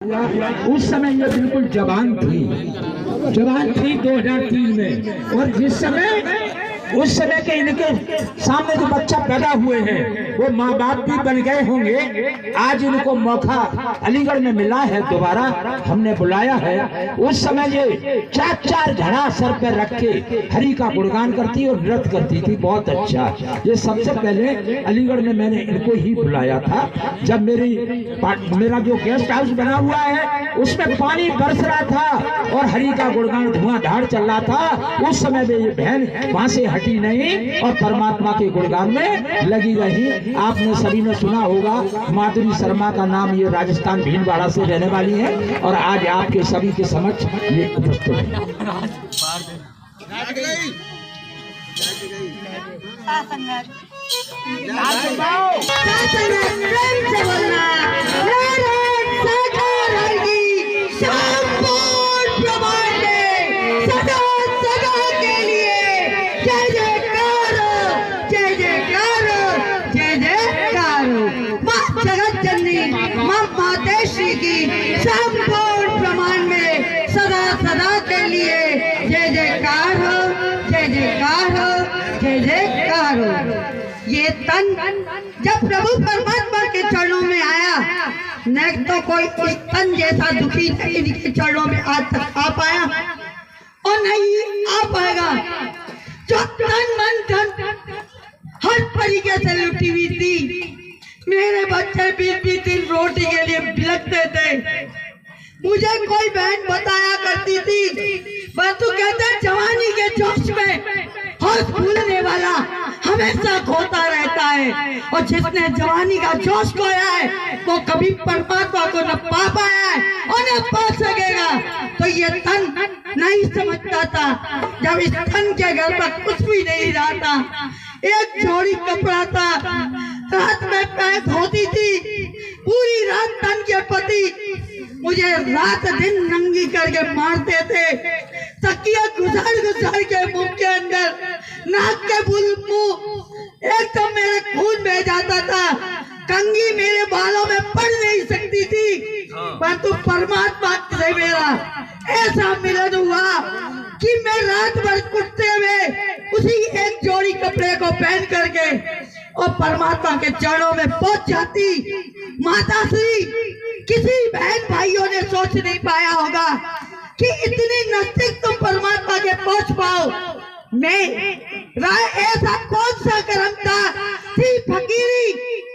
उस समय ये बिल्कुल जवान थी 2003 में। और जिस समय उस समय के इनके सामने जो बच्चा पैदा हुए हैं वो माँ बाप भी बन गए होंगे। आज इनको मौका अलीगढ़ में मिला है, दोबारा हमने बुलाया है। उस समय ये चार घड़ा सर पे रख के हरि का गुणगान करती और नृत्य करती थी, बहुत अच्छा। ये सबसे पहले अलीगढ़ में मैंने इनको ही बुलाया था, जब मेरा जो गेस्ट हाउस बना हुआ है उसमें पानी बरस रहा था और हरि का गुणगान धुआंधार चल रहा था। उस समय में ये बहन वहां से हटी नहीं और परमात्मा के गुणगान में लगी रही। आपने सभी ने सुना होगा माधुरी शर्मा का नाम, ये राजस्थान भीलवाड़ा से रहने वाली है और आज आपके सभी के समक्ष ये उपस्थित है। संपूर्ण प्रमाण में सदा सदा के लिए जय जयकार हो, जय जयकार हो, जय जयकार हो। ये तन जब प्रभु परमात्मा के चरणों में आया, न तो कोई इस तन जैसा दुखी इनके चरणों में आज तक आ पाया और नहीं आ पाएगा। जो तन मन धन हर तरीके से लुटी हुई थी। मेरे बच्चे 20 दिन रोटी के लिए बिलखते थे। मुझे कोई बहन बताया करती थी, परंतु कहते जवानी के जोश में होश भूलने वाला हमेशा खोता रहता है और जिसने जवानी का जोश खोया है वो कभी परमात्मा को न पा पाया है और न पा सकेगा। तो ये तन नहीं समझता था, जब इस तन के घर पर कुछ भी नहीं रहा था, एक जोड़ी कपड़ा था, रात में पैक होती थी, पूरी रात तन के पति मुझे रात दिन नंगी करके मारते थे। तकिया घुसाड़ के मुंह के अंदर, नाक के मुंह एकदम मेरे खून बह जाता था। कंघी मेरे बालों में पड़ नहीं सकती थी, परंतु परमात्मा से मेरा ऐसा मिलन हुआ कि मैं रात भर कुटते हुए उसी एक जोड़ी कपड़े को पहन करके और परमात्मा के चरणों में पहुंच जाती। माता श्री किसी बहन भाइयों ने सोच नहीं पाया होगा कि इतनी नजदीक तुम परमात्मा के पहुंच पाओ। मैं ऐसा कौन सा कर्म था, थी फकीरी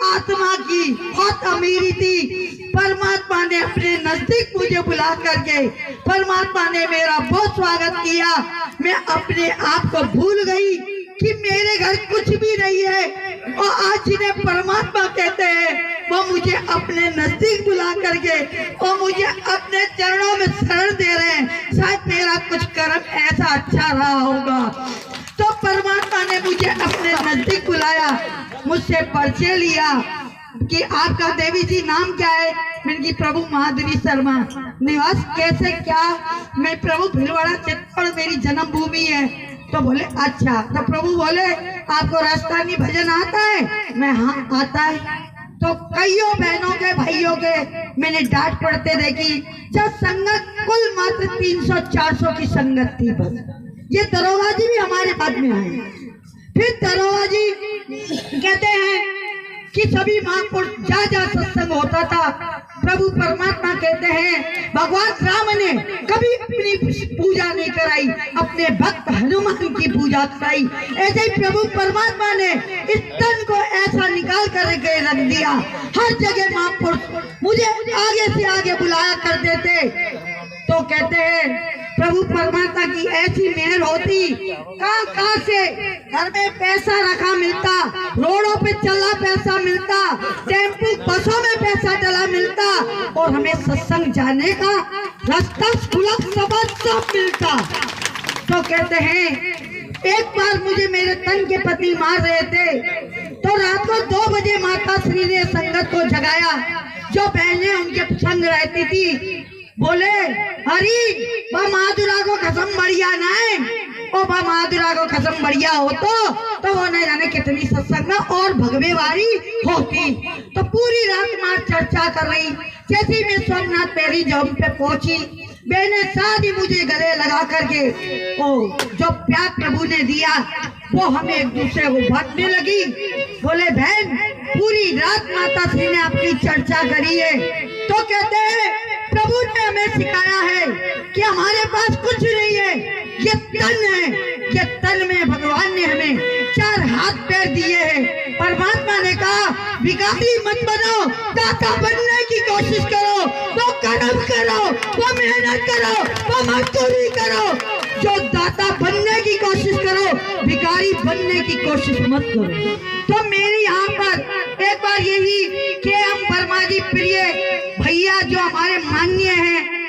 आत्मा की, बहुत अमीरी थी। परमात्मा ने अपने नजदीक मुझे बुला करके परमात्मा ने मेरा बहुत स्वागत किया। मैं अपने आप को भूल गई कि मेरे घर कुछ भी नहीं है और आज जिन्हें परमात्मा कहते हैं वो मुझे अपने नजदीक बुला करके और मुझे अपने चरणों में शरण दे रहे हैं। शायद मेरा कुछ कर्म ऐसा अच्छा रहा होगा। तो परमात्मा ने मुझे अपने नजदीक बुलाया, मुझसे परिचय लिया कि आपका देवी जी नाम क्या है। मैंने की प्रभु माधुरी शर्मा, निवास कैसे क्या, मैं प्रभु भीलवाड़ा चित्तौड़ मेरी जन्मभूमि है। तो बोले अच्छा। तो प्रभु बोले आपको राजस्थानी भजन आता है? मैं हाँ आता है। तो कईयों बहनों के भाइयों के मैंने डांट पड़ते देखी। जब संगत कुल मात्र 300-400 की संगत थी बस। ये दरोगा जी भी हमारे बाद में आए। फिर दरोगा जी कहते हैं कि सभी महापुरुष जा सत्संग होता था। प्रभु परमात्मा कहते हैं भगवान राम ने कभी अपनी पूजा नहीं कराई, अपने भक्त हनुमान की पूजा कराई। ऐसे ही प्रभु परमात्मा ने इस तन को ऐसा निकाल करके रख दिया। हर जगह महापुरुष मुझे आगे से आगे बुलाया करते थे। तो कहते हैं प्रभु परमात्मा की ऐसी मेहर होती, कहाँ से घर में पैसा रखा मिलता, रोडों पे चला पैसा मिलता, टेम्पू बसों में पैसा डला मिलता और हमें सत्संग जाने का रास्ता सुलभ सब मिलता। तो कहते हैं एक बार मुझे मेरे तन के पति मार रहे थे, तो रात को 2 बजे माता श्री ने संगत को जगाया। जो बहनें उनके संग रहती थी बोले हरी माधुरा को कसम बढ़िया ना है ओ बा माधुरा को कसम बढ़िया हो तो वो न जाने कितनी सत्संग में और भगवे वाली होती। तो पूरी रात मां चर्चा कर रही। जैसे मैं सोमनाथ पहली जॉब पे पहुंची, मैंने शादी मुझे गले लगा करके ओ जो प्यार प्रभु ने दिया वो हमें एक दूसरे को बांटने लगी। बोले बहन पूरी रात माता श्री ने अपनी चर्चा करी है, तो कहते हैं प्रभु ने हमें सिखाया है कि हमारे पास कुछ नहीं है, ये तन है, ये तन में भगवान ने हमें 4 हाथ पैर दिए हैं। परमात्मा ने कहा भिखारी मत बनो, दाता बनने की कोशिश करो, वो कर्म करो, वो मेहनत करो, वो मजदूरी करो। जो दाता बनने की कोशिश करो, भिखारी बनने की कोशिश मत करो। तो मेरी यहाँ पर एक बार यही कि हम वर्मा जी प्रिय भैया जो हमारे माननीय हैं